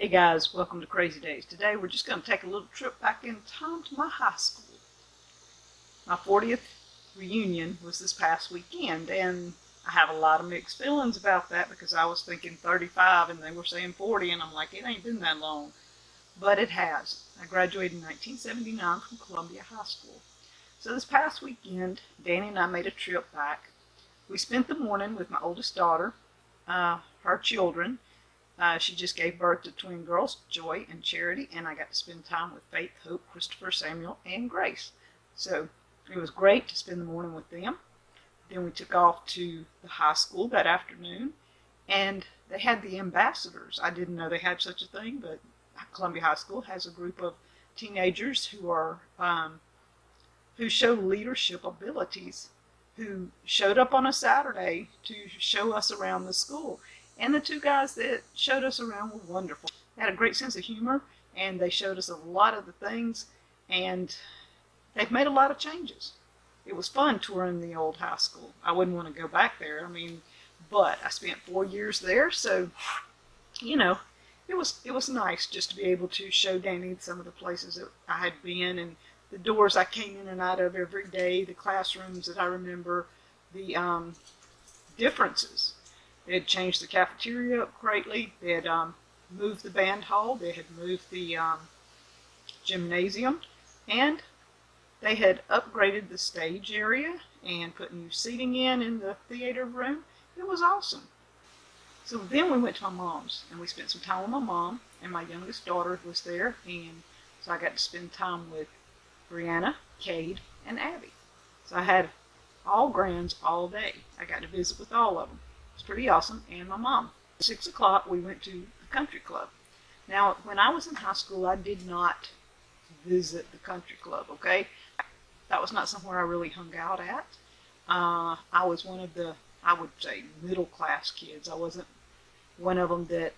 Hey guys, welcome to Crazy Days. Today we're just going to take a little trip back in time to my high school. My 40th reunion was this past weekend, and I have a lot of mixed feelings about that because I was thinking 35 and they were saying 40, and I'm like, it ain't been that long. But it has. I graduated in 1979 from Columbia High School. So this past weekend, Danny and I made a trip back. We spent the morning with my oldest daughter, her children. She just gave birth to twin girls, Joy and Charity, and I got to spend time with Faith, Hope, Christopher, Samuel, and Grace. So it was great to spend the morning with them. Then we took off to the high school that afternoon, and they had the ambassadors. I didn't know they had such a thing, but Columbia High School has a group of teenagers who show leadership abilities, who showed up on a Saturday to show us around the school. And the two guys that showed us around were wonderful. They had a great sense of humor, and they showed us a lot of the things, and they've made a lot of changes. It was fun touring the old high school. I wouldn't want to go back there. But I spent 4 years there, so, it was nice just to be able to show Danny some of the places that I had been, and the doors I came in and out of every day, the classrooms that I remember, the differences. They had changed the cafeteria up greatly. They had moved the band hall. They had moved the gymnasium. And they had upgraded the stage area and put new seating in the theater room. It was awesome. So then we went to my mom's, and we spent some time with my mom, and my youngest daughter was there. And so I got to spend time with Brianna, Cade, and Abby. So I had all grands all day. I got to visit with all of them. It's pretty awesome, and my mom. At 6 o'clock, we went to the country club. Now, when I was in high school, I did not visit the country club, okay? That was not somewhere I really hung out at. I was one of the, I would say, middle-class kids. I wasn't one of them that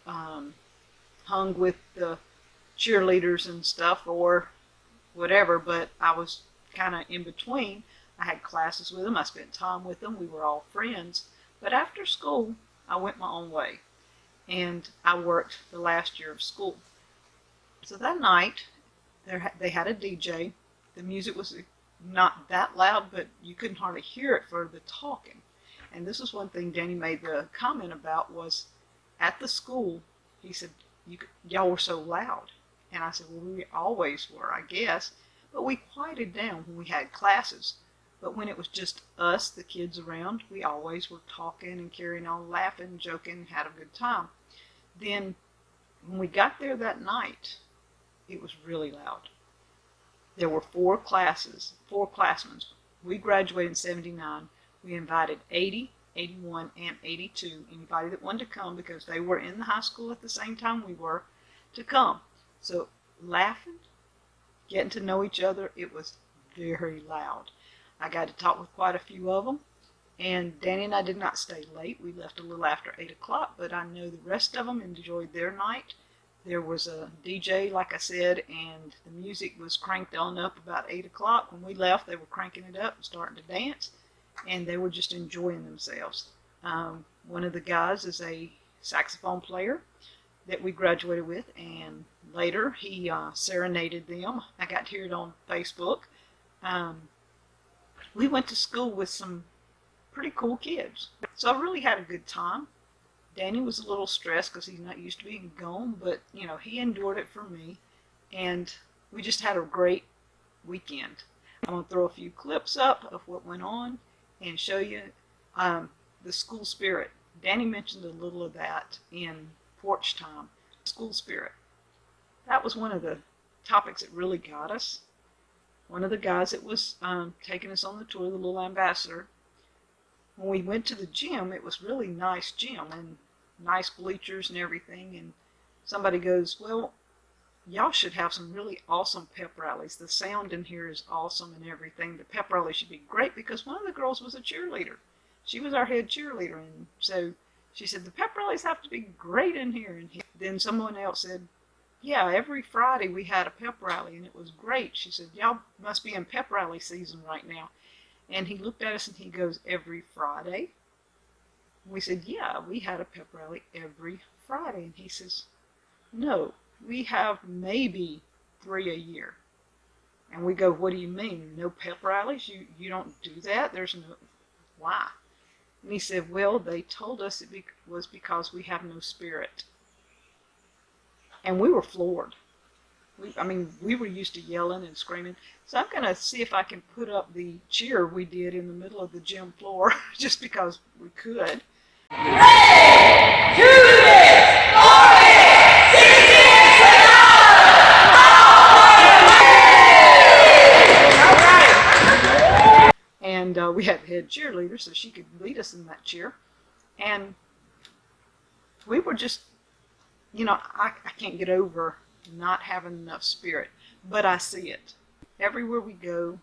hung with the cheerleaders and stuff or whatever, but I was kind of in between. I had classes with them. I spent time with them. We were all friends. But after school, I went my own way, and I worked the last year of school. So that night, they had a DJ. The music was not that loud, but you couldn't hardly hear it for the talking. And this was one thing Danny made the comment about was at the school, he said, y'all were so loud. And I said, well, we always were, I guess. But we quieted down when we had classes. But when it was just us, the kids around, we always were talking and carrying on, laughing, joking, had a good time. Then when we got there that night, it was really loud. There were 4 classmen. We graduated in 79. We invited 80, 81, and 82, anybody that wanted to come because they were in the high school at the same time we were, to come. So laughing, getting to know each other, it was very loud. I got to talk with quite a few of them, and Danny and I did not stay late. We left a little after 8 o'clock, but I know the rest of them enjoyed their night. There was a DJ, like I said, and the music was cranked on up about 8 o'clock. When we left, they were cranking it up and starting to dance, and they were just enjoying themselves. One of the guys is a saxophone player that we graduated with, and later he serenaded them. I got to hear it on Facebook. We went to school with some pretty cool kids. So I really had a good time. Danny was a little stressed because he's not used to being gone, but, he endured it for me. And we just had a great weekend. I'm going to throw a few clips up of what went on and show you the school spirit. Danny mentioned a little of that in porch time. School spirit. That was one of the topics that really got us. One of the guys that was taking us on the tour, the little ambassador, when we went to the gym, it was really nice gym and nice bleachers and everything. And somebody goes, well, y'all should have some really awesome pep rallies. The sound in here is awesome and everything. The pep rally should be great because one of the girls was a cheerleader. She was our head cheerleader. And so she said, the pep rallies have to be great in here. And then someone else said, yeah, every Friday we had a pep rally, and it was great. She said, y'all must be in pep rally season right now. And he looked at us and he goes, every Friday? We said, yeah, we had a pep rally every Friday. And he says, No, we have maybe 3 a year. And we go, what do you mean? No pep rallies? You don't do that? There's no, why? And he said, well, they told us it was because we have no spirit. And we were floored. We were used to yelling and screaming. So I'm going to see if I can put up the cheer we did in the middle of the gym floor, just because we could. Ready, do this, and we had head cheerleader, so she could lead us in that cheer. And we were just, I can't get over not having enough spirit, but I see it. Everywhere we go,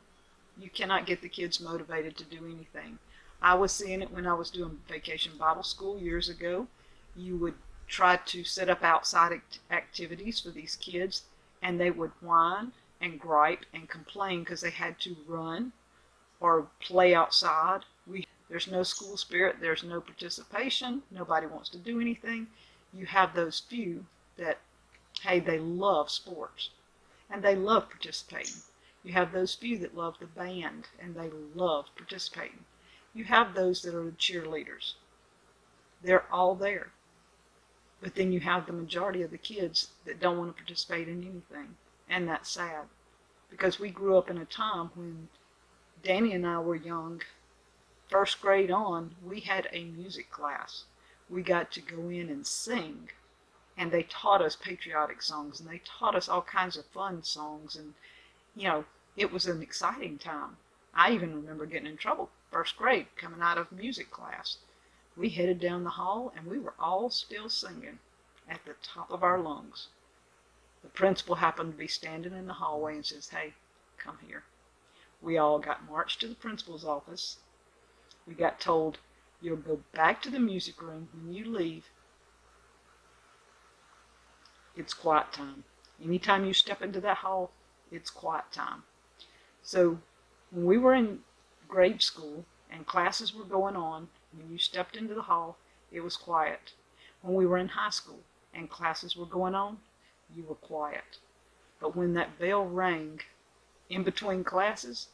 you cannot get the kids motivated to do anything. I was seeing it when I was doing Vacation Bible School years ago. You would try to set up outside activities for these kids, and they would whine and gripe and complain because they had to run or play outside. There's no school spirit, there's no participation, nobody wants to do anything. You have those few that, hey, they love sports and they love participating. You have those few that love the band and they love participating. You have those that are the cheerleaders. They're all there. But then you have the majority of the kids that don't want to participate in anything. And that's sad. Because we grew up in a time when Danny and I were young, first grade on, we had a music class. We got to go in and sing. And they taught us patriotic songs. And they taught us all kinds of fun songs. And, it was an exciting time. I even remember getting in trouble, first grade, coming out of music class. We headed down the hall, and we were all still singing at the top of our lungs. The principal happened to be standing in the hallway and says, hey, come here. We all got marched to the principal's office. We got told, you'll go back to the music room. When you leave, it's quiet time. Anytime you step into that hall, it's quiet time. So when we were in grade school and classes were going on, when you stepped into the hall, it was quiet. When we were in high school and classes were going on, you were quiet. But when that bell rang in between classes,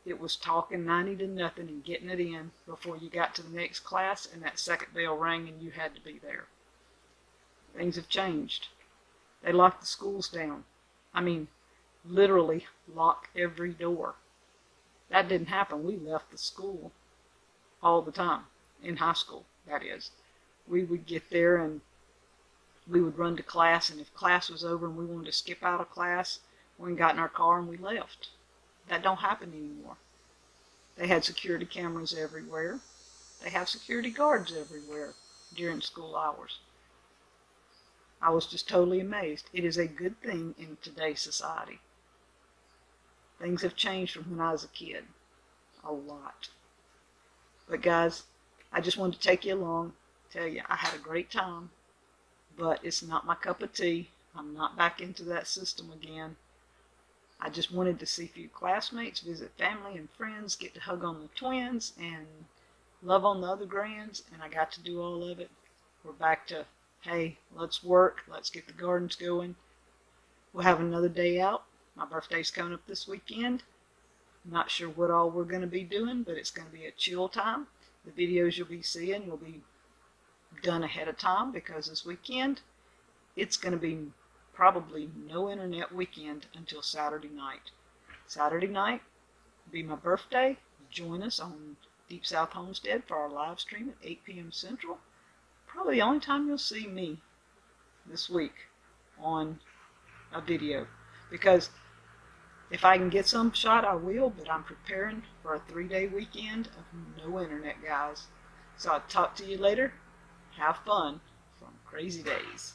it was talking 90 to nothing and getting it in before you got to the next class, and that second bell rang and you had to be there. Things have changed. They locked the schools down. Literally lock every door. That didn't happen. We left the school all the time. In high school, that is. We would get there and we would run to class, and if class was over and we wanted to skip out of class, we got in our car and we left. That don't happen anymore. They had security cameras everywhere. They have security guards everywhere during school hours. I was just totally amazed. It is a good thing in today's society. Things have changed from when I was a kid. A lot. But guys, I just wanted to take you along, tell you I had a great time, but it's not my cup of tea. I'm not back into that system again. I just wanted to see a few classmates, visit family and friends, get to hug on the twins, and love on the other grands, and I got to do all of it. We're back to, hey, let's work, let's get the gardens going. We'll have another day out. My birthday's coming up this weekend. Not sure what all we're going to be doing, but it's going to be a chill time. The videos you'll be seeing will be done ahead of time because this weekend it's going to be probably no internet weekend until Saturday night. Saturday night will be my birthday. Join us on Deep South Homestead for our live stream at 8 p.m. Central. Probably the only time you'll see me this week on a video, because if I can get some shot, I will, but I'm preparing for a 3-day weekend of no internet, guys. So I'll talk to you later. Have fun from Crazy Days.